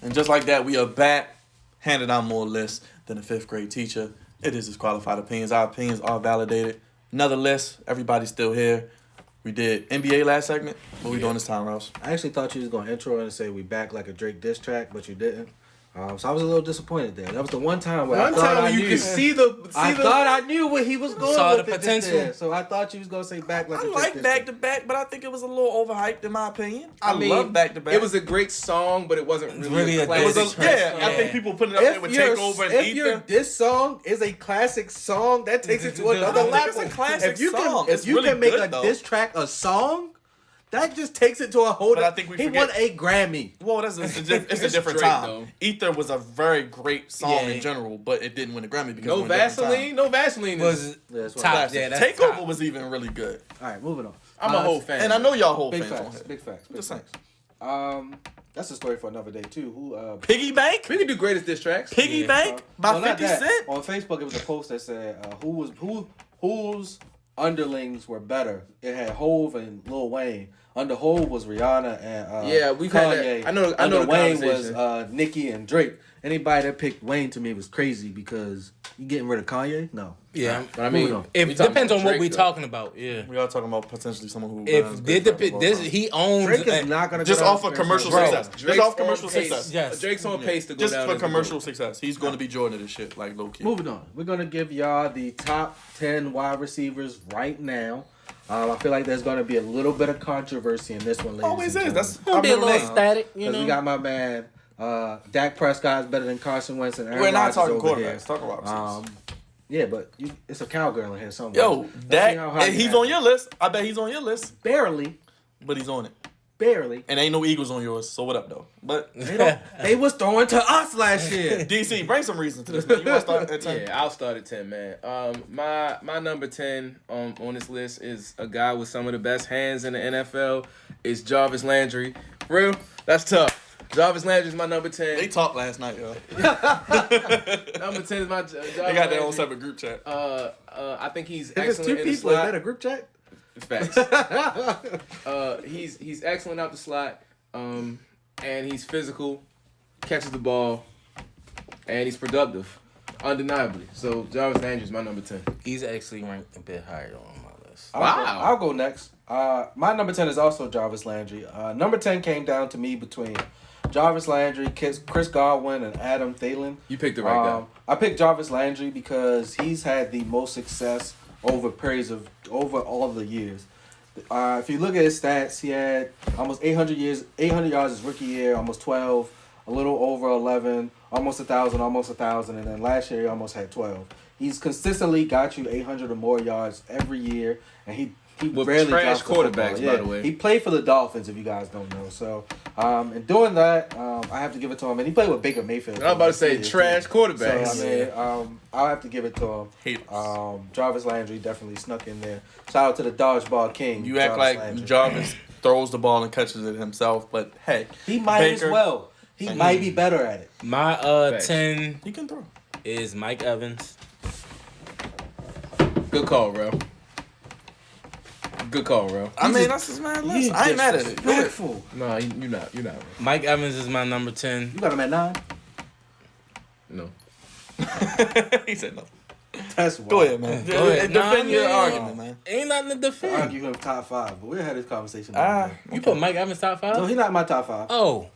And just like that, we are back, handing out more lists than a fifth grade teacher. It is disqualified opinions. Our opinions are validated. Another list. Everybody's still here. We did NBA last segment. What we doing this time, Rouse? I actually thought you was going to intro and say we back like a Drake diss track, but you didn't. So I was a little disappointed there. That was the one time where I thought you could see the. I thought I knew where he was going Saw with the it potential. there. So I thought you was going to say back like a I Drake like diss back track. to back, but I think it was a little overhyped in my opinion. I mean, love back to back. It was a great song, but it wasn't really a It was classic. I think people put it up there with Takeover and If your Ether. diss song is a classic song, that takes it to another I think level. it's a classic if you song. Can, It's if you really can make good, a though. diss track a song, that just takes it to a whole. But I think we he forget- won a Grammy. Well, it's a different Drake, time. though. Ether was a very great song Yeah. in general, but it didn't win a Grammy because No it was a different Vaseline. No Vaseline. Was Is, Yeah, that's what top. time. Yeah, that's Takeover top. was even really good. All right, moving on. I'm a whole fan. And I know y'all whole Big fans on facts. here. Big facts. Big Just saying. facts. That's a story for another day too. Who? Piggy Bank? we can do greatest diss tracks. Piggy Yeah. Bank by well, not 50 that. Cent? On Facebook, it was a post that said whose underlings were better. It had Hove and Lil Wayne. Under Hove was Rihanna and Yeah, we've had Kanye. that. I know Under the Wayne conversation. was Nicki and Drake. Anybody that picked Wayne to me was crazy because you getting rid of Kanye? No. Yeah. But I mean, Moving on. It we talking depends on about what Drake, we though. talking about. Yeah. We are talking about potentially someone who If did this he owns Drake is not gonna just go down off of as commercial bro. success. Just Drake's off commercial on pace. success. Yes. Drake's on pace to go Just down for as the commercial GOAT. success. He's going to be Jordan of this shit, like low key. Moving on. We're gonna give y'all the top 10 wide receivers right now. I feel like there's gonna be a little bit of controversy in this one, ladies. Always and is. That's Gonna be a little remember that. static, you because know. we got my man Dak Prescott is better than Carson Wentz and Aaron We're not Rodgers talking over here. quarterbacks. Talking about receivers. Yeah, but it's a cowgirl in here somewhere. Yo, Let's see Dak, how high and you he's have on it. your list. I bet he's on your list, Barely, but he's on it. barely. And ain't no Eagles on yours, so what up, though? But They was throwing to us last year. DC, bring some reason to this. Man. You want to start at 10? Yeah, I'll start at 10, man. My number 10 on this list is a guy with some of the best hands in the NFL. It's Jarvis Landry. For real, that's tough. Jarvis Landry is my number 10. They talked last night, yo. Number 10 is my Jarvis They got their own Landry. separate group chat. I think he's If it's excellent two in the people, is slot. that a group chat? Facts. He's excellent out the slot, and he's physical, catches the ball, and he's productive, undeniably. So Jarvis Landry is my number 10. He's actually ranked a bit higher on my list. Wow. I'll go next. My number 10 is also Jarvis Landry. Number 10 came down to me between Jarvis Landry, Chris Godwin, and Adam Thielen. You picked the right guy. I picked Jarvis Landry because he's had the most success over all the years. If you look at his stats, he had almost 800 yards his rookie year, almost 12, a little over 11, almost 1,000, and then last year he almost had 12. He's consistently got you 800 or more yards every year, and he With rarely trash drops the football. quarterbacks, by the way. He played for the Dolphins, if you guys don't know. So, in doing that, I have to give it to him. And he played with Baker Mayfield. I was about to say Yeah, trash too. quarterbacks. So, I mean, I'll have to give it to him. Haters. Jarvis Landry definitely snuck in there. Shout out to the dodgeball king. You act Jarvis like Landry. Jarvis throws the ball and catches it himself, but hey, He might Baker, as well. He might be better at it. My Facts. 10 he can throw. is Mike Evans. Good call, bro. Good call, bro. I mean, that's his man list. I ain't mad at it. Good. Disrespectful. No, you're not. You're not. Mike Evans is my number 10. You got him at 9? No. He said no. That's wild. Go ahead, man. Go ahead. Defend your Nah, argument, man. Ain't nothing to I defend. argue him top 5, but we'll have this conversation. You put Mike Evans top 5? No, he's not in my top 5. Oh.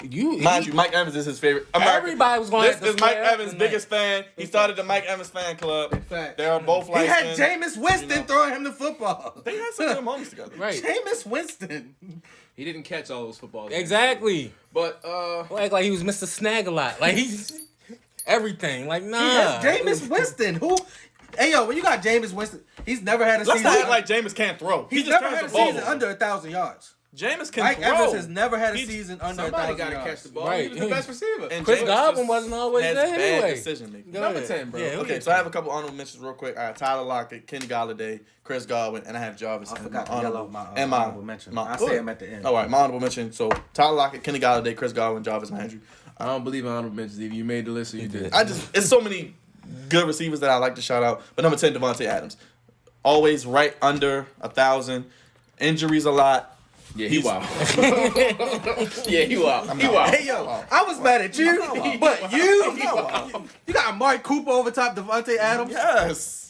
Mind you, Mike Evans is his favorite. Everybody was going This to have is to Mike square up Evans' tonight. biggest fan. He started the Mike Evans fan club. Fact. They are both He like had Jameis Winston throwing him the football. They had some good moments together. Right. Jameis Winston. He didn't catch all those footballs. Exactly. But Don't act like he was Mr. Snag a lot. Like he's everything. Like nah. That's Jameis Winston. Who? Hey yo, when you got Jameis Winston, he's never had a Let's season. not act like Jameis can't throw. he's He just never turns had the a ball season over. under 1,000 yards. Jameis can Mike throw. Evans has never had a He's- season under somebody 1,000 got to yards. catch the ball. Right. He was the best receiver. And Chris Jameis Godwin just wasn't always has there bad anyway. decision making. Go Number ahead. 10, bro. Yeah, Okay, so I have a couple honorable mentions real quick. I have Tyler Lockett, Kenny Galladay, Chris Godwin, and I have Jarvis. I as forgot my to yell out my and my honorable mention. my- I'll go say ahead. him at the end. All right, my honorable mention. So Tyler Lockett, Kenny Galladay, Chris Godwin, Jarvis Landry. I don't believe in honorable mentions. Either you made the list or you did. It's so many good receivers that I like to shout out. But number 10, Devontae Adams. Always right under 1,000. Injuries a lot. Yeah, he wild. Yeah, he wild. He wild. Hey yo, I was mad at you, but you got Amari Cooper over top Devontae Adams. Yes.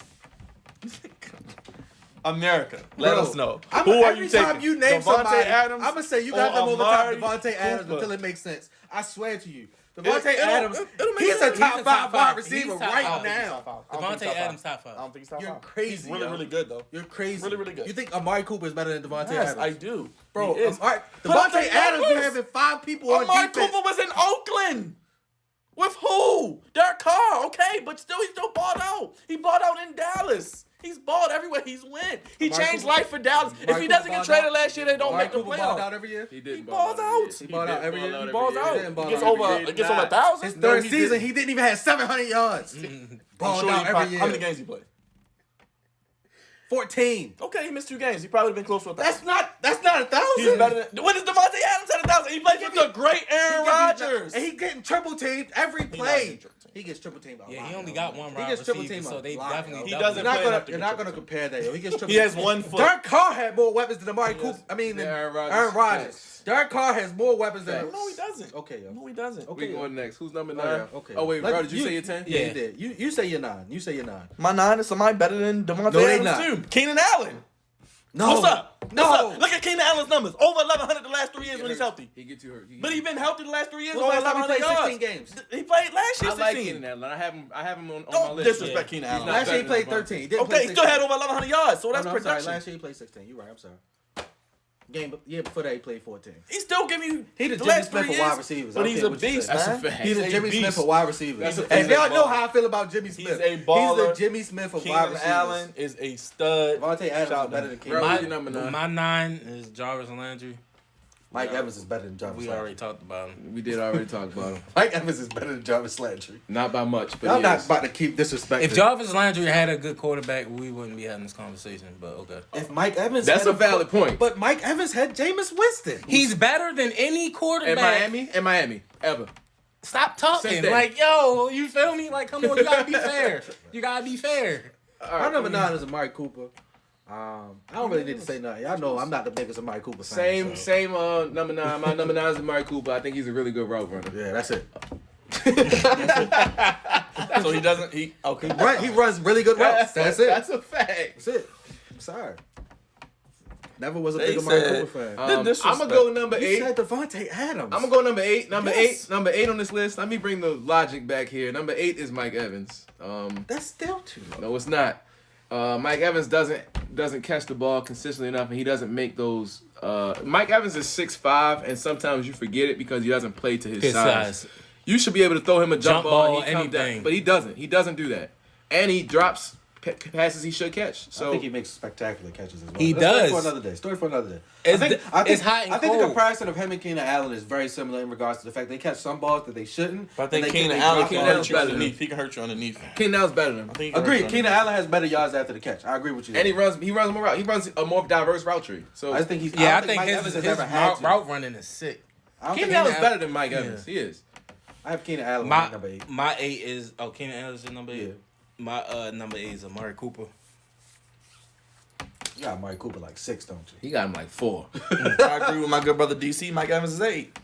America, let Bro, us know. Who Who are every you taking? time you name Devontae somebody, Adams I'm gonna say you or got them over top Amari Devontae Adams Cooper? until it makes sense. I swear to you, Devontae It'll- Adams, it'll make he's a sense. top He's a five top wide five. receiver He's top right five. now. Devontae Adams top I 5. don't think he's top You're 5. crazy. He's really, yo. really good though. You're crazy. Really, really good. You think Amari Cooper is better than Devontae Yes, Adams? I do. Bro, He is. Devontae Put up the Adams been numbers. having 5 people on Amari defense. Cooper was in Oakland. With who? Derek Carr, okay, but he still balled out. He balled out in Dallas. He's balled everywhere he's went. He Amari changed Cooper- life for Dallas. If Amari he Cooper doesn't get balled traded out. last year, they don't Amari make the Cooper balled out playoffs. every year. He did. He balls out. He balled out every year. He balls out. didn't ball It gets out every over. year. It gets over Not. 1,000. His third season, he didn't even have 700 yards. I'm Balled sure out every year. How many games he played? 14. Okay, he missed 2 games. He probably been close to 1,000. That's not 1,000. He's better than. When is Devontae Adams at 1,000? He plays with the great Aaron Rodgers. And he getting triple teamed every not play. getting triple teamed. He gets triple teamed. a Yeah, lot, he only yo. got one He wide gets triple receiver, teamed so a they lot, definitely yo. He double doesn't it. play enough to You're get not gonna triple compare that, yo. He gets triple. He has 1 foot. Derek Carr had more weapons than Amari Cooper. I mean, than Aaron Rodgers. Aaron Rodgers. Facts. Derek Carr has more weapons than. No, he doesn't. Okay, yo. No, he doesn't. Okay. We going next. Who's number 9? yeah, okay. Oh wait, Let- bro, did you say your 10? Yeah, Yeah. you did. You say you're 9. You say you're 9. My 9 is somebody better than Devontae No, they Adams not. too. Keenan Allen. No. What's up? No. What's up? Look at Keenan Allen's numbers. Over 1,100 the last 3 years when he's healthy. He gets you hurt. But he's been healthy the last 3 years. When's Over the last time he 1,100 played yards. 16 games? He played last year I like 16. Keenan Allen. I have him on my Don't list. disrespect Keenan Allen. not Last year he better than played Devontae. 13. He didn't play Okay, he still 16. had over 1,100 yards, so that's No, I'm sorry. production. Last year he played 16. You're right. I'm sorry. Year before that he played 14. He's still giving you He the the Jimmy last Smith 3 for wide years, receivers. I but don't he's care a what you beast, say. That's a man. fact. He's a Jimmy beast. Smith for wide receivers. He's a And y'all know baller. how I feel about Jimmy Smith. He's a He's baller. the Jimmy Smith of wide Keenan receivers. Allen is a stud. Devontae Adams Shout is better out. than Bro, Keenan. who's your number 9? My 9 is Jarvis Landry. Mike Evans is better than Jarvis We Landry. already talked about him. We did already talk about him. Mike Evans is better than Jarvis Landry. Not by much, but I'm he not is. about to keep disrespecting. If Jarvis Landry had a good quarterback, we wouldn't be having this conversation. But okay, If Mike Evans, That's had a valid point. But Mike Evans had Jameis Winston. he's better than any In quarterback. Miami, ever. Stop talking. Since then. Like, yo, you feel me? Like, come on, you gotta be fair. You gotta be fair. My number 9 is Amari Cooper. I don't really need to say nothing. Y'all know I'm not the biggest Amari Cooper fan. Same number 9. My number 9 is Amari Cooper. I think he's a really good route runner. Yeah, that's it. So he doesn't. He okay. He runs really good routes. That's it. That's a fact. That's it. I'm sorry. Never was a They big Amari said- Cooper fan. The I'm disrespect. gonna go number You 8. said Devontae Adams. I'm gonna go number 8. Yes. Number 8 on this list. Let me bring the logic back here. Number 8 is Mike Evans. That's still too low. No, it's not. Mike Evans doesn't catch the ball consistently enough, and he doesn't make those. Mike Evans is 6'5", and sometimes you forget it because he doesn't play to his His size. size. You should be able to throw him a jump ball, and he comes anything. down, but he doesn't. He doesn't do that, and he drops passes he should catch. I So think he makes spectacular catches as well. He That's does. Story for another day. Story for another day. It's I hot and think the cold. comparison of him and Keenan Allen is very similar in regards to the fact they catch some balls that they shouldn't. But I think and Keenan they Allen drop can balls. Allen's hurt you better than underneath. He can hurt you underneath. Keenan Allen's better than him, I think he can hurt Agreed. you Keenan underneath. Allen has better yards after the catch. I agree with you. and he runs more. He runs a more diverse route tree. So I just think he's. Yeah, I don't think Mike his Evans has ever had route, to. route running is sick. I don't Keenan think Allen's he- better than Mike Evans. He is. I have Keenan Allen My at number 8. my 8 is Keenan Allen is your number 8. Yeah. My number 8 is Amari Cooper. You got Amari Cooper like 6, don't you? He got him like 4. I agree with my good brother DC. Mike Evans is 8.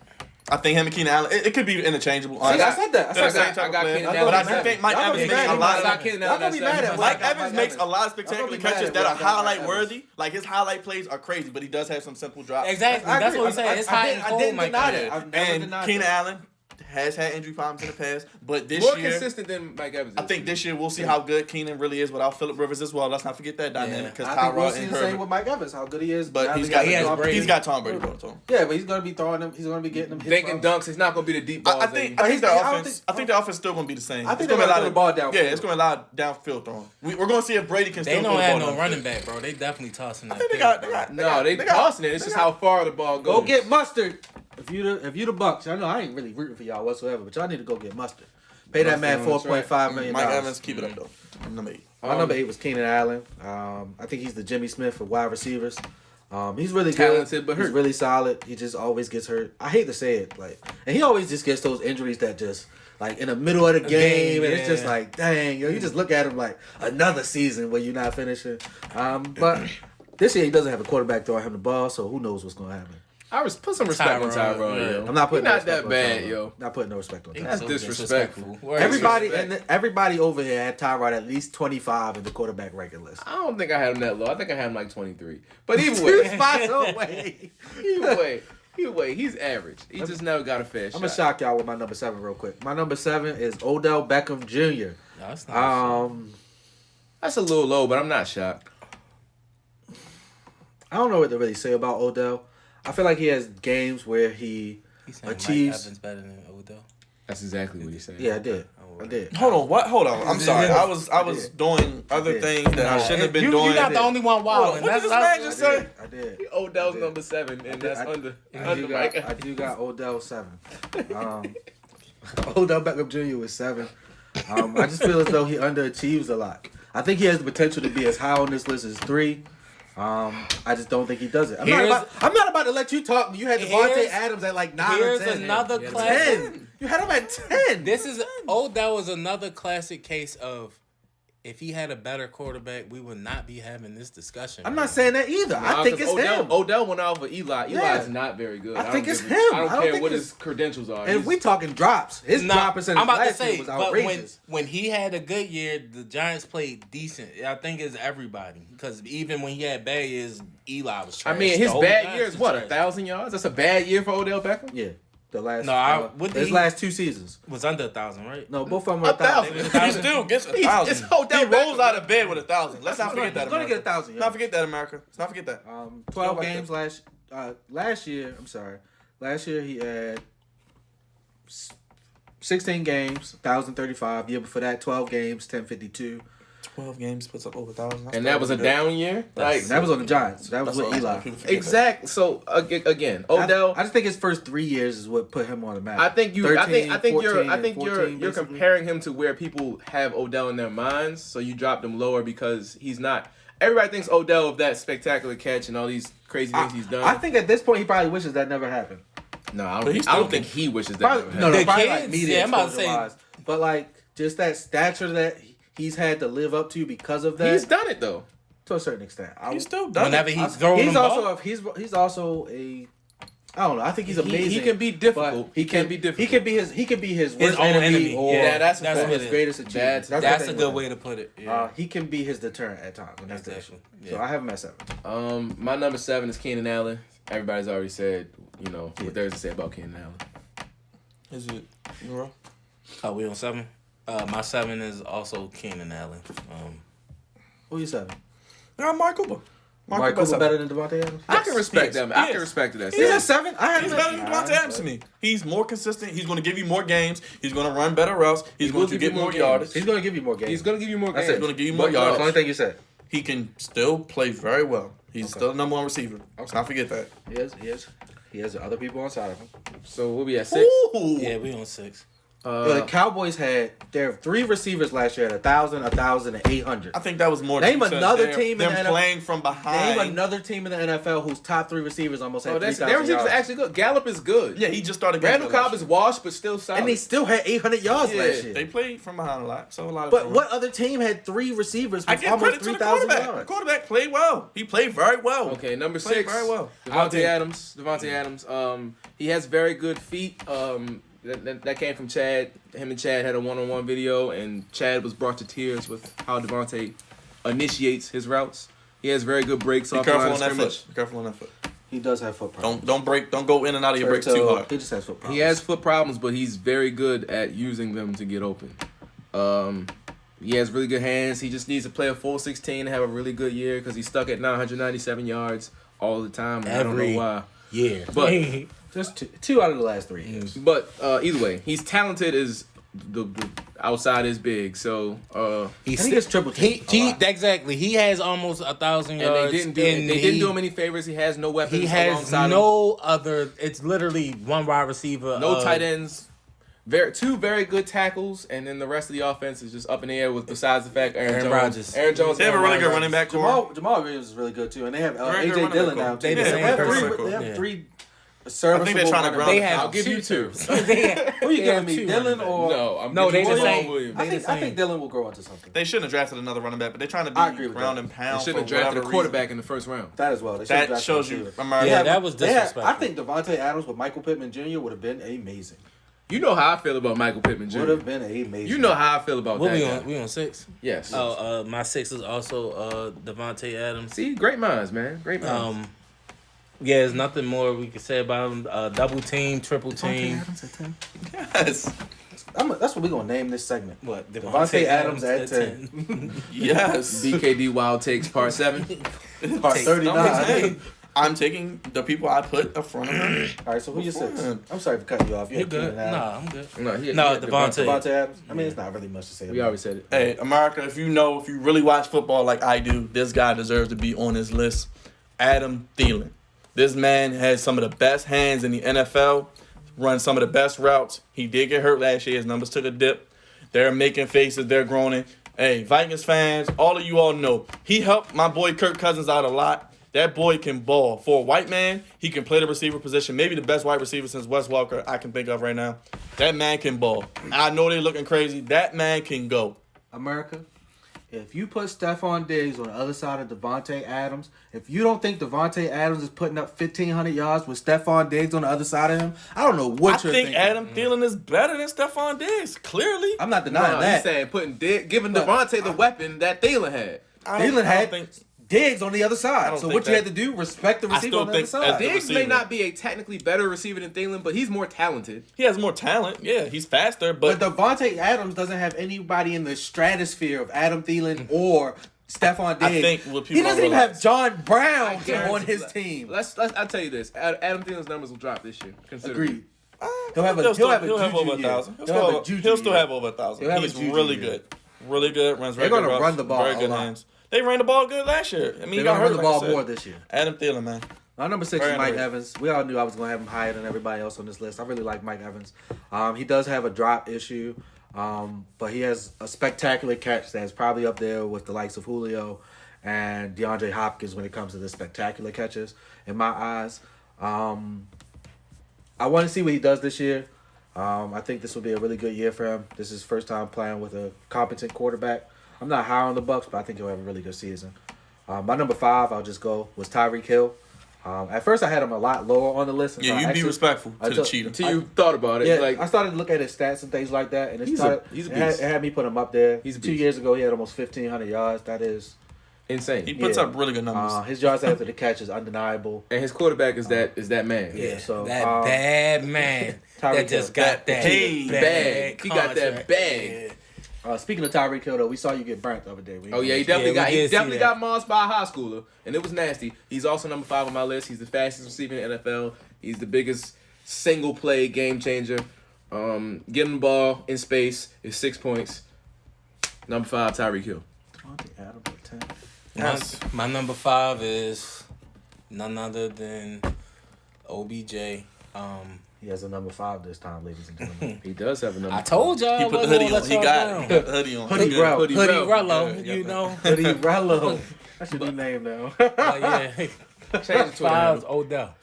I think him and Keenan Allen. It could be interchangeable. See, I honestly. said that. I They're said the same that. type I got of player. Keenan But I Allen. do think Mike Y'all Evans gonna be makes mad a at lot Mike. of. Keenan Y'all Allen. gonna be mad at Mike Mike Evans makes a lot of spectacular Y'all gonna be mad catches at that are Mike Evans. highlight worthy. Like his highlight plays are crazy, but he does have some simple drops. Exactly. I That's agree. what we say. It's I hot didn't- and I cold, didn't Mike deny Evans. that. I've never And denied Keenan that. Allen has had injury problems in the past, but this More year. consistent than Mike Evans. I think this year we'll see how good Keenan really is without Phillip Rivers as well. Let's not forget that dynamic Yeah. because I think we'll Tyrod see and the same Herbert. with Mike Evans, how good he is. But Now he's they got he has Brady. he's got Tom Brady brought to him. Yeah, but he's gonna be throwing them. He's gonna be getting them. hits Dinking from- dunks. It's not gonna be the deep balls. I that think he- the I don't offense. think- I think the offense still gonna be the same. I think It's gonna they're be a gonna lot throw of- the ball downfield. Yeah, it's gonna be a lot of downfield throwing. We're gonna see if Brady can They still don't throw the have ball no downfield. running back, bro. They definitely tossing that. I think they field, got. bro. No, they tossing it. It's just how far the ball goes. Go get Mustard. If you the Bucks, I know I ain't really rooting for y'all whatsoever, but y'all need to go get Mustard. Pay that man Mustard on the track. $4.5 million. Mike Evans, keep it up though. I'm number 8. My number 8 was Keenan Allen. I think he's the Jimmy Smith for wide receivers. He's really Talented, good. but He's hurt. really solid. He just always gets hurt. I hate to say it, and he always just gets those injuries that just like in the middle of the game, and it's just like, dang, yo, you just look at him like another season where you're not finishing. But This year he doesn't have a quarterback throwing him the ball, so who knows what's gonna happen. I put some respect on Tyrod, Tyrod, yeah. yo. I'm not putting He no not that respect on bad, Tyrod. yo. Not putting no respect on Tyrod. That's So disrespectful. Word. Everybody Disrespect. and everybody over here had Tyrod at least 25 in the quarterback ranking list. I don't think I had him that low. I think I had him like 23. But either Two way, spots away. either way, he's average. He just never got a fair I'm shot. gonna shock y'all with my number 7 real quick. My number 7 is Odell Beckham Jr. No, that's not That's a little low, but I'm not shocked. I don't know what to really say about Odell. I feel like he has games where He's saying achieves- Mike Evans better than Odell. That's exactly what he's saying. yeah, I did. Hold on, what? Hold on. I'm sorry. I was did. doing other did. things that I shouldn't have been You're doing. not the only one wild. What did this man just say? I did. Odell's I did. number 7, and that's under I do got, Mike. I do got Odell 7. Odell Beckham Jr. was 7. I just feel as though he underachieves a lot. I think he has the potential to be as high on this list as 3. I just don't think he does it. I'm not about to let you talk. You had Devontae Here's- Adams at like 9 or Here's 10. another Yeah, classic. 10. You had him at 10. This is Odell was another classic case of if he had a better quarterback, we would not be having this discussion. I'm not saying that either. I think it's Odell, him. Odell went off with Eli. Yeah. Eli's not very good. I think don't it's give a- him. I I don't don't care think what it's- his credentials are. And if we talking drops, his drop percentage I'm about to last year say, was but outrageous. when he had a good year, the Giants played decent. I think it's everybody because even when he had bad years, Eli was trash. I mean, The his whole bad Giants year is was what, trash. 1,000 yards? That's a bad year for Odell Beckham? Yeah, the last. No, what did his he- last 2 seasons. Was under 1,000, right? No, both of them were 1,000. 1,000. He still gets It's 1,000. Odell He rolls Beckham. out of bed with 1,000. Let's not forget that. He's gonna get America. 1,000. Let's not forget that, America. Let's not forget that. 12 Go back games last year. I'm sorry. Last year he had 16 games, 1,035. Year before that, 12 games, 1,052. 12 games puts up over 1,000. And that was a down year? Like, And that was on the Giants. That was with Eli. exact. So, again, Odell... I just think his first 3 years is what put him on the map. I think you're 14, you're basically. comparing him to where people have Odell in their minds. So you dropped him lower because he's not. Everybody thinks Odell of that spectacular catch and all these crazy things he's done. I think at this point he probably wishes that never happened. no, I But don't, he think, I still don't think he wishes that. Probably, never no, happened. no, The probably kids? like media Yeah, I'm about to exposure say- wise. But like just that stature that he's had to live up to because of that, He's done it though. to a certain extent. He's still done Whenever it. he's throwing He's the also ball. he's also a. I don't know. I think he's amazing. He can be difficult. but He can be difficult. He can be his His worst own enemy, enemy. or Yeah, that's what his it is. greatest achievement. That's That's the a thing good with way him. to put it. Yeah. He can be his deterrent at times, and that's the issue. Exactly. So Yeah. I have him at 7. My number 7 is Keenan Allen. Everybody's already said, what there's to say about Keenan Allen. Is it? Nero? Oh, we on 7? My 7 is also Keenan Allen. Who you 7? Yeah, Mark Cooper. Mark Cooper better than Devontae Adams? I can respect Yes, that. I he can is. respect that. He's at 7. I have He's him better than Devontae Adams to me. He's more consistent. He's going to give you more games. He's going to run better routes. He's will going to give you get more more games. yardage. He's going to give you more games. He's gonna give you more That's games. it. He's going to give you more But That's the yardage. only thing you said. He can still play very well. He's still the number 1 receiver. Let's not forget that. He has other people on side of him. So we'll be at 6. Ooh. Yeah, we on 6. The Cowboys had their 3 receivers last year at 1,000, 1,000, and 800. I think that was more. Name because another they're- team in them the NFL. playing from behind. Name another team in the NFL whose top 3 receivers almost had Oh, 3,000 their receivers are yards. actually good. Gallup is good. Yeah, he just started. Randall getting Cobb is washed, but still solid. And they still had 800 yards Yeah, last year. They played from behind a lot, so a lot of. But what other team had 3 receivers I with give almost credit to the 3,000 quarterback. The yards? quarterback played well. He played very well. Okay, number Played 6. very well. Devontae Adams. He has very good feet. That came from Chad. Him and Chad had a one-on-one video, and Chad was brought to tears with how Devontae initiates his routes. He has very good breaks Be off the line careful of on that scrimmage. foot. Be careful on that foot. He does have foot problems. Don't break. Don't go in and out of your breaks too hard. He just has foot problems. He has foot problems, but he's very good at using them to get open. He has really good hands. He just needs to play a full 16 and have a really good year because he's stuck at 997 yards all the time. And I don't know why. Yeah. But Just 2 out of the last 3 years. But either way, he's talented as the outside is big. So And he gets triple teamed. Exactly. He has almost 1,000 and yards. they didn't do him any favors. He has no weapons. He has alongside no other. It's literally one wide receiver. him. No tight ends. Two very good tackles, and then the rest of the offense is just up in the air. With besides the fact Aaron Jones, Rodgers. Aaron Jones, They have a Aaron really good Rodgers. running back core. Jamal Williams is really good too, and they have Very good AJ running Dillon back now. core. They Yeah, have very three. good. They have Yeah. 3 serviceable they're trying to running ground back. They have I'll give you two. Who you They giving have me, two Dylan running or? No, I'm No, giving they you the Jamal same. Williams. I They think the same. Dylan will grow into something. They shouldn't have drafted another running back, but they're trying to I agree be with ground that. and They pound. should for have drafted a whatever quarterback reason. in the first round. That as well. They That should've drafted shows him you too. America. Yeah, that was They had- disrespectful. I think Devontae Adams with Michael Pittman Jr. would have been amazing. You know how I feel about Michael Pittman Jr. Would have been amazing. You know how I feel about What that we guy. on? We on 6? Yes. Oh, my 6 is also Devontae Adams. See, great minds, man. Great minds. Yeah, there's nothing more we can say about him. Double team, triple team. Adams at 10. Yes. That's what we're gonna name this segment. What? Devontae Adams at 10. Yes. BKD Wild Takes Part 7. Part Take 39. I'm taking the people I put up front of him. All right, so who your six? Before. I'm sorry for cutting you off. You had good? Keenan Allen. Nah, I'm good. No, Devontae. Devontae Adams. I mean, it's not really much to say. We already said it. Hey, America, if you really watch football like I do, this guy deserves to be on this list. Adam Thielen. This man has some of the best hands in the NFL, runs some of the best routes. He did get hurt last year. His numbers took a dip. They're making faces. They're groaning. Hey, Vikings fans, all of you all know, he helped my boy Kirk Cousins out a lot. That boy can ball. For a white man, he can play the receiver position. Maybe the best wide receiver since Wes Walker I can think of right now. That man can ball. I know they're looking crazy. That man can go. America, if you put Stephon Diggs on the other side of Devontae Adams, if you don't think Devontae Adams is putting up 1,500 yards with Stephon Diggs on the other side of him, I don't know what I you're think thinking. Adam Thielen is better than Stephon Diggs. Clearly. I'm not denying that. He's saying giving Devontae the weapon that Thielen had. Thielen had Diggs on the other I side. don't So think what you that- had to do, respect the I receiver still on the other think side. as the Diggs may receiver. not be a technically better receiver than Thielen, but he's more talented. He has more talent. Yeah, he's faster, But but Devontae Adams doesn't have anybody in the stratosphere of Adam Thielen or Stephon Diggs. I think what people he doesn't don't even have realize- John Brown on guarantee- his team. I'll tell you this. Adam Thielen's numbers will drop this year. considerably. Agreed. He'll have a he'll have Juju over year. 1,000. He'll have a Juju He'll still year. have over 1,000. He'll have a He's Juju really year. good. Really good. Runs They're regular gonna routes, run the ball very good a lot. hands. They ran the ball good last year. I mean, They're he got gonna hurt run the like I ball said. more this year. Adam Thielen, man. My number 6 Very is Mike underrated. Evans. We all knew I was going to have him higher than everybody else on this list. I really like Mike Evans. He does have a drop issue, but he has a spectacular catch that's probably up there with the likes of Julio and DeAndre Hopkins when it comes to the spectacular catches, in my eyes. I want to see what he does this year. I think this will be a really good year for him. This is his first time playing with a competent quarterback. I'm not high on the Bucks, but I think he'll have a really good season. My number 5, I'll just go, was Tyreek Hill. At first, I had him a lot lower on the list. Yeah, you be respectful to the cheetah. Until you thought about it, Yeah, like I started to look at his stats and things like that, and He's it a had, beast. it had me put him up there. He's a 2 beast. years ago, he had almost 1,500 yards. That is, insane. He puts yeah. up really good numbers. his yards after the catch is undeniable. And his quarterback is that man. Yeah, so, that bad man Tyreek that just Hill. got that Hey, bag. He got that contract. bag. Speaking of Tyreek Hill, though, we saw you get burnt the other day. Oh yeah, he we definitely did see that. got mauled by a high schooler, and it was nasty. He's also number 5 on my list. He's the fastest receiver in the NFL. He's the biggest single play game changer. Getting the ball in space is 6 points. Number 5, Tyreek Hill. Devontae Adams at 10. Yes. My number 5 is none other than OBJ. He has a number 5 this time, ladies and gentlemen. He does have a number. I told y'all. He I put the wasn't hoodie gonna on. let He y'all got down. it. He got the hoodie on. Hoodie He good. Rel. Hoodie Rel. Rello, Yeah, you yeah. know. Hoodie Rello. That's your new name now. Yeah. Change it to a 5's handle. Odell.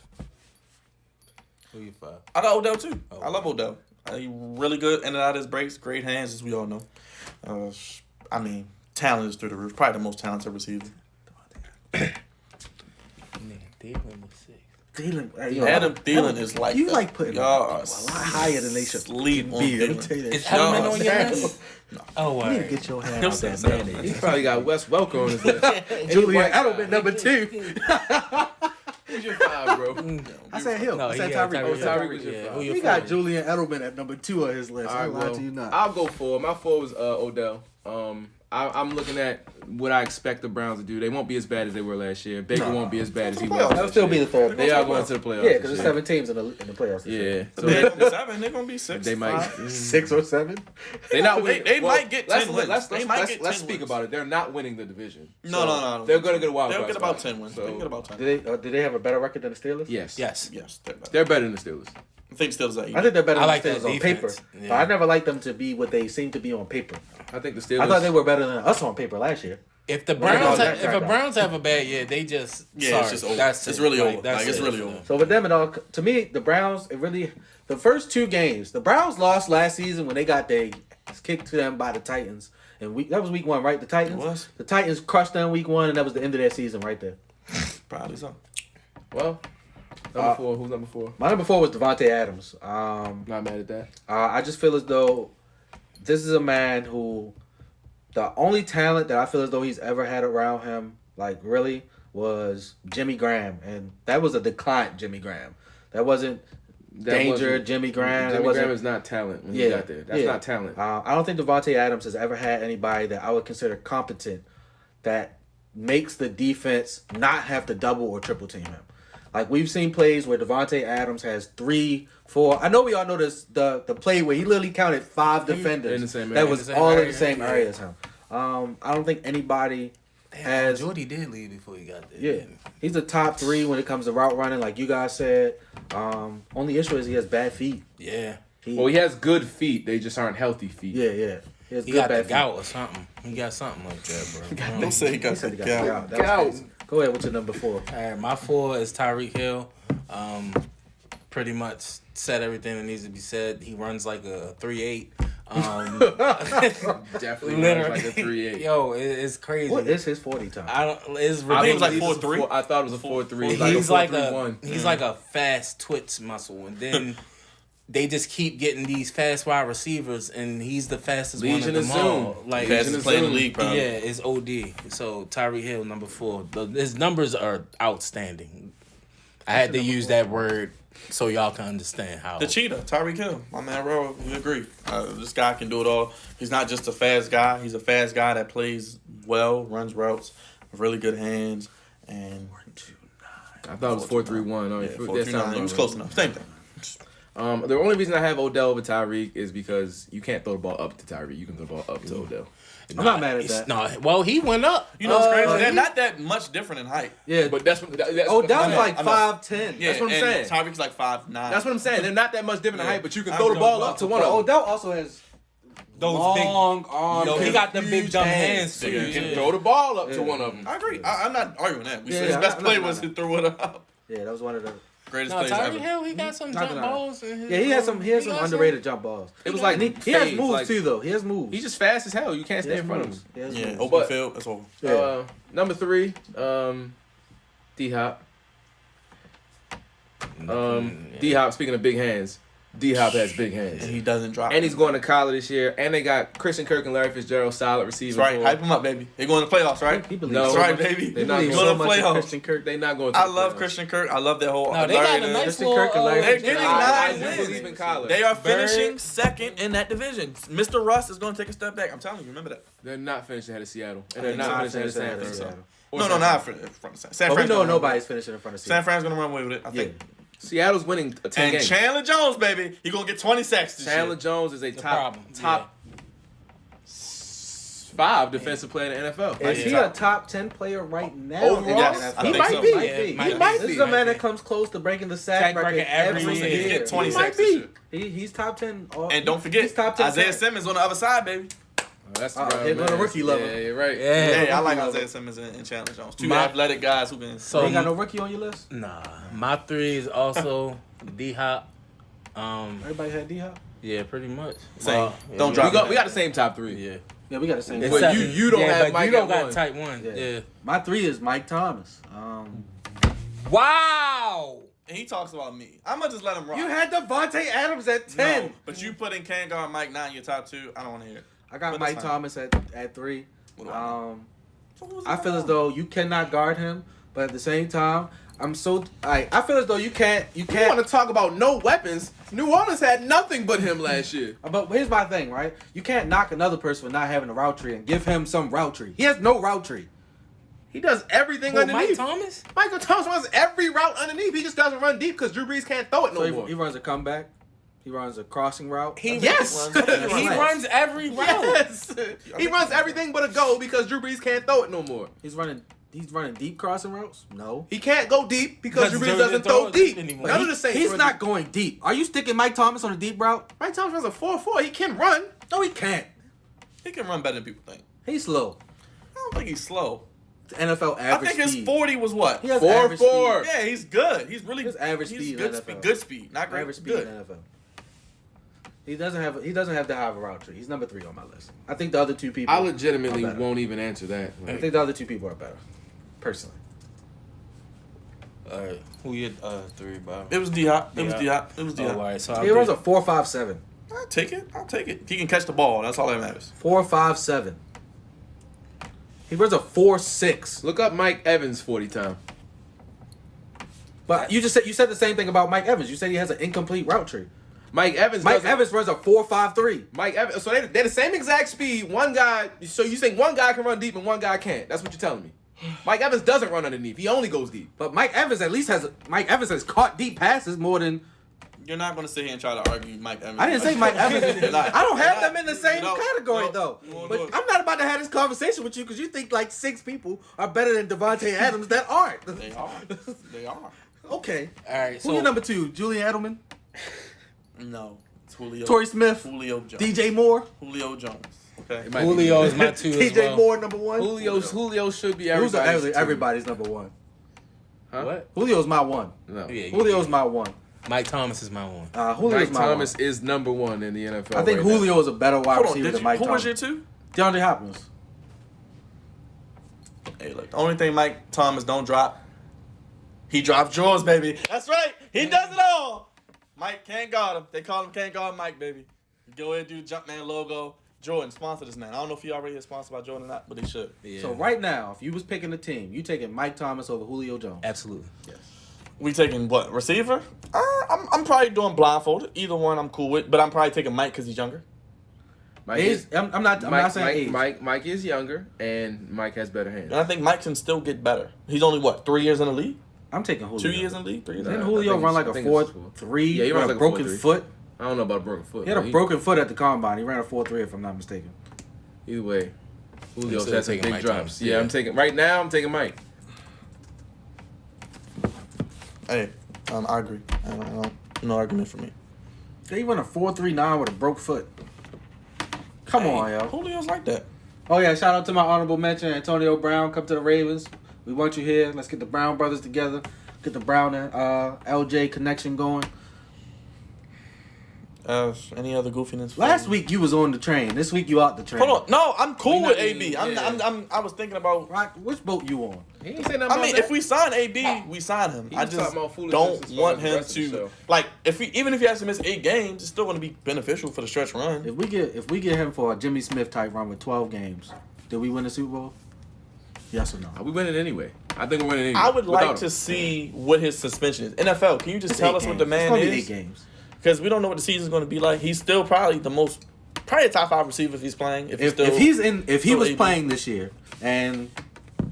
Who you 5? I got Odell too. Oh. I love Odell. He really good in and out of his breaks. Great hands, as we all know. I mean, talent is through the roof. Probably the most talented receiver. Thielen was 6. Thielen, Adam Thielen is like you the- like putting y'all a are lot higher than they should sleep on be. Let me Thielen. tell you that. Is shit. Edelman No, on your list? Oh, You need to wow. get your hand He'll out say that so. mayonnaise. He probably got Wes Welker on his list. Julian Edelman, number 2. Who's your 5, bro? I said Hill. No, I he said got Tyreek. Oh, Tyreek was your Yeah, 5. who your He got 4? Julian Edelman at number 2 on his list. All I right, lied well, to you not. I'll go 4. My 4 was Odell. I'm looking at what I expect the Browns to do. They won't be as bad as they were last year. Baker won't be as bad as he was. That'll last still year. be the third. They are going to the playoffs. Yeah, this because there's year. 7 teams in the playoffs. this year. Yeah, So they're gonna be 7. They're gonna be 6. they might. 6 or 7. They're not They- winning. they might get 10 wins. Let's They might get 10 speak wins. about it. They're not winning the division. No, no. They're going to get a wild They'll card get about spot. 10 wins. So, They can get about 10. Do they have a better record than the Steelers? yes. Yes. Yes, they're better. They're better than the Steelers. I think Steelers are I think they're better I than like the that Steelers on paper. defense. But Yeah. I never liked them to be what they seem to be on paper. I think the Steelers. I thought they were better than us on paper last year. If the Well, Browns, that if guy the Browns have a bad year, they just Yeah, it's just over. That's It's it. really Like, over. that's Like, it's it really for over. them. So with them, it all to me, the Browns, the first 2 games, the Browns lost last season when they got their kicked to them by the Titans, and that was week 1, right? The Titans. It was. The Titans crushed them week 1, and that was the end of their season right there. Probably so. Well, number 4. Who's number 4? My number 4 was Devontae Adams. Not mad at that. I just feel as though this is a man who, the only talent that I feel as though he's ever had around him, like really, was Jimmy Graham, and that was a declined Jimmy Graham. That wasn't danger Jimmy Graham. Jimmy that wasn't, Graham is not talent when he got there. That's not talent. I don't think Devontae Adams has ever had anybody that I would consider competent that makes the defense not have to double or triple team him. Like, we've seen plays where Devontae Adams has 3, 4. I know we all know this, the play where he literally counted 5 defenders in the same that area. was In the same all in area, the same yeah. area as him. I don't think anybody has. Jordy did leave before he got there. Yeah, he's a top 3 when it comes to route running, like you guys said. Only issue is he has bad feet. Yeah. Well, he has good feet. They just aren't healthy feet. Yeah. He has He good got the bad feet. gout or something. He got something like that, bro. Don't say he got He said the he got the gout. gout. That was crazy. Go ahead. What's your number 4? All right, my 4 is Tyreek Hill. Pretty much said everything that needs to be said. He runs like a 3.8. Definitely runs like a 3.8. Yo, it's crazy. What is his 40 time? I don't. It's I think it was like ridiculous. 4.3. I thought it was a 4.3. He's like a 4.31. he's like a fast twitch muscle, and then they just keep getting these fast wide receivers, and he's the fastest Legion one of of them all. Zoom. Like, Fastest Legion player in the of Zoom. league, probably. yeah, it's OD. So Tyreek Hill, number 4. His numbers are outstanding. I had to use that word so y'all can understand how. The cheetah, Tyreek Hill. My man Ro, he agree. This guy can do it all. He's not just a fast guy. He's a fast guy that plays well, runs routes, with really good hands, and I thought it was 4.31. Oh, yeah, that 4.39. sounds He was about close right. enough. Same thing. The only reason I have Odell over Tyreek is because you can't throw the ball up to Tyreek. You can throw the ball up to Odell. I'm not mad at that. No, well, he went up. You know what's crazy? They're he- not that much different in height. Yeah, But that's what. That's oh, that I was know, like I know. 5'10". Yeah, That's what I'm and saying. Tyreek's like 5'9". That's what I'm saying. They're not that much different in Yeah. height, but you can I throw the was ball gonna up to go one Well, of them. Odell also has Those long arms. Yo, he got the big dumb hands too. You Yeah. can throw the ball up to one of them. I agree. I'm not arguing that. We Yeah, said his yeah, best I'm play not- was he threw it up. Yeah, that was one of the. Greatest No, plays Tyreek ever. Hill, he got some Not jump gonna lie. balls. In his Yeah, he has some underrated jump balls. It was like And he has fades, moves like- too, though. He has moves. He's just fast as hell. You can't He stay has in front of moves. him. He has Yeah, moves. open But- field. That's over. Yeah. Number 3, D Hop. D Hop. Speaking of big hands, D Hop has big hands, And he doesn't drop. and he's going to college this year. And they got Christian Kirk and Larry Fitzgerald, solid That's receivers. right. Hype him up, baby. They're going to playoffs, right? He believes No, That's so right, much- baby. They're He not believes going so to much in playoffs. Christian Kirk. They not going to. I the love playoffs. Christian Kirk. I love that whole. No, they got Larry a and- nice Christian little. Kirk and Larry They're Fitzgerald. getting I nine do wins. believe in college. They are Bird. finishing second in that division. Mr. Russ is going to take a step back. I'm telling you. Remember that. They're not finishing ahead of Seattle, and I they're think not so. finishing ahead of San I think Francisco. so. Or No, San not Fran. in front of San But we Fran's know gonna run away. nobody's finishing in front of San Seattle. Fran's going to run away with it. I Yeah. think. Seattle's winning 10 And games. Chandler Jones, baby. He going to get 20 sacks this Chandler year. Jones is a The top problem, 5 defensive player in the NFL. Is he Yeah. a top 10 player right now? Overall? in the Yes, NFL? I He think might so. be. Might Yeah, be. might He might This be. is a man Might that comes close to breaking the Sack sack record record every every year. He year. get 20 He might sacks this be. year. He's top 10. And don't forget, he's top 10 Isaiah sack. Simmons on the other side, baby. That's the Uh-oh, ground, here go the man. rookie level. Yeah, you're right. Yeah. Hey, I like Yeah. Isaiah Simmons and Chandler Jones. Two My- athletic guys who can. So You ain't got no rookie on your list? nah, my 3 is also D Hop. Everybody had D-Hop? Yeah, pretty much. Same. Yeah, Don't we- drop We got the same top 3. Yeah, Yeah, we got the same. But one. you- you don't have but Mike you don't at got one. type 1. Yeah. Yeah. My 3 is Mike Thomas. Wow. And he talks about me. I'm gonna just let him rock. You had Devontae Adams at 10. No, but you put in Kangar and Mike now in your top 2. I don't want to hear it. I got But Mike that's fine. Thomas at 3. What do I know? So who's I the feel as one? though you cannot guard him, but at the same time, I feel as though you can't. You want to talk about no weapons? New Orleans had nothing but him last year. But here's my thing, right? You can't knock another person for not having a route tree and give him some route tree. He has no route tree. He does everything Who, Mike underneath. Thomas? Michael Thomas runs every route underneath. He just doesn't run deep because Drew Brees can't throw it no So more. he runs a comeback. He runs a crossing route. Yes. He runs every route. Yes. He runs everything but a go because Drew Brees can't throw it no more. He's running deep crossing routes. No. He can't go deep because Drew Brees Drew doesn't didn't throw throw it deep. anymore. None of the Saints He's run not deep. going deep. Are you sticking Mike Thomas on a deep route? Mike Thomas runs a 4.4. He can run. No, he can't. He can run better than people think. He's slow. don't think he's slow. NFL I average think his speed. 40 was what? He has 4.4. average speed. Yeah, he's good. He's really His average he's speed in good NFL. speed. Good speed, not great. Average speed Good. in the NFL. He doesn't have the high of a route tree. He's number 3 on my list. I think the other two people. I legitimately are better. won't even answer that. I Like, think the other two people are better, personally. All right, who your 3, Bob? It was D-Hop. It was D-Hop. D-Hop. It was Oh, D-Hop. all right. So He runs a 4.57. I'll take it. I'll take it. He can catch the ball. That's all that matters. 4.57. He runs a 4.6. look up Mike Evans 40 time. But you said the same thing about Mike Evans. You said he has an incomplete route tree. Mike Evans. Mike doesn't- Evans runs a 4.53. Mike Evans. So they're the same exact speed. One guy. So you think one guy can run deep and one guy can't? That's what you're telling me. Mike Evans doesn't run underneath. He only goes deep. But Mike Evans has caught deep passes more than. You're not going to sit here and try to argue Mike Evans. I didn't say Mike Evans. You're not. I don't have You're them not. in the same No, category no, though. you won't But do it. I'm not about to have this conversation with you because you think like 6 people are better than Devontae Adams that aren't. They are. They are. Okay. all right. Who So your number 2? Julian Edelman, No. It's Julio. Torrey Smith, Julio Jones. DJ Moore, Julio Jones. Okay. It might be- Julio is my 2 as DJ well. Moore number 1. Julio should be Who's everybody's. everybody's number 1? Huh? What? Julio's my 1. No. Yeah, Julio's my 1. Mike Thomas is my 1. Julio's Mike my Thomas 1. is number 1 in the NFL. I think right now. Julio is a better wide Hold on. receiver Did than you, Mike who Thomas. was your 2? DeAndre Hopkins. Hey, look. The only thing Mike Thomas don't drop, he drops drawers, baby. That's right. He does it all. Mike can't guard him. They call him can't guard Mike, baby. Go ahead and do the Jumpman logo. Jordan, sponsor this man. I don't know if he already is sponsored by Jordan or not, but they should. Yeah. So right now, if you was picking a team, you taking Mike Thomas over Julio Jones. Absolutely. We taking what, receiver? I'm probably doing blindfolded. Either one I'm cool with, but I'm probably taking Mike because he's younger. Mike Age, is, I'm not saying age. Mike is younger, and Mike has better hands. And I think Mike can still get better. He's only, what, 3 years in the league? I'm taking Julio. 2 years in the league? 3 years in the Didn't league? Julio I think run like it's- a I think it's 4.3? Yeah, he runs had a like a broken 4.3. foot. I don't know about a broken foot. He had a but broken foot at the combine. He ran a 4.3 if I'm not mistaken. Either way, Julio's still had some taking big Mike drops. Thomas. Yeah, Yeah. I'm taking right now. I'm taking Mike. Hey, I agree. No argument for me. They run a 4.39 with a broke foot. Come on, yo. Julio's like that. Oh yeah, shout out to my honorable mention, Antonio Brown. Come to the Ravens. We want you here. Let's get the Brown brothers together. Get the Brown and LJ connection going. Any other goofiness? for Last you? week you was on the train. This week you out the train. Hold on. No, I'm cool We with not AB. even- I was thinking about. Rock, which boat you on? He ain't saying nothing I about mean, that. if we sign AB, we sign him. He I was just talking about foolishness don't as far want as the him rest of the to show. like. Even if he has to miss 8 games, it's still going to be beneficial for the stretch run. If we get him for a Jimmy Smith type run with 12 games, did we win the Super Bowl? Yes or no? We winning anyway. I think we're winning anyway. I would without like him. to see what his suspension is. NFL, can you just It's tell 8 us what games. the man it's gonna be is? 8 games. Because we don't know what the season's going to be like. He's still probably probably a top 5 receiver if he's playing. If He was AB. playing this year and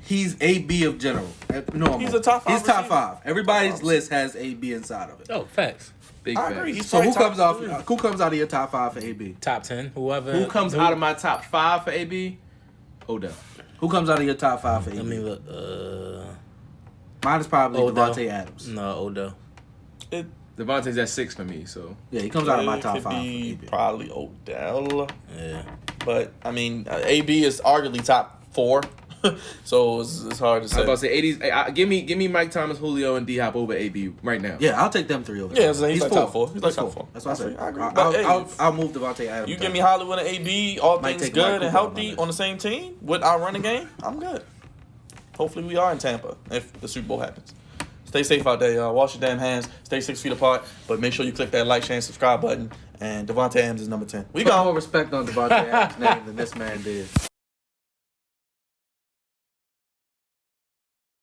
he's AB of general. Normal. He's a top 5 He's top receiver. 5. Everybody's Top 5 list has AB inside of it. Oh, facts. Big I facts. agree. He's So who probably top comes 3. who comes out of your top 5 for AB? Top 10. Whoever. Who comes out of my top 5 for AB? Odell. Who comes out of your top 5 for AB? Let me look. Mine is probably Odell. Devontae Adams. No, Odell. It, Devontae's at 6 for me, so Yeah, he comes out of my it top could 5 for be AB. probably Odell. Yeah. But, I mean, AB is arguably top 4. So it's hard to I was say. about to say 80s. Give me Mike Thomas, Julio, and D Hop over AB right now. Yeah, I'll take them 3 over. Yeah, so he's like top 4. He's like top 4. That's what I said. I agree. But, hey, I'll move Devontae Adams. you down. give me Hollywood and AB, all Might things take good Mike and Cooper healthy on my on the same team with our running game, I'm good. Hopefully we are in Tampa if the Super Bowl happens. Stay safe out there, y'all. Wash your damn hands. Stay 6 feet apart. But make sure you click that like, share, and subscribe button. And Devontae Adams is number 10. We Put go. more respect on Devontae Adams' name than this man did.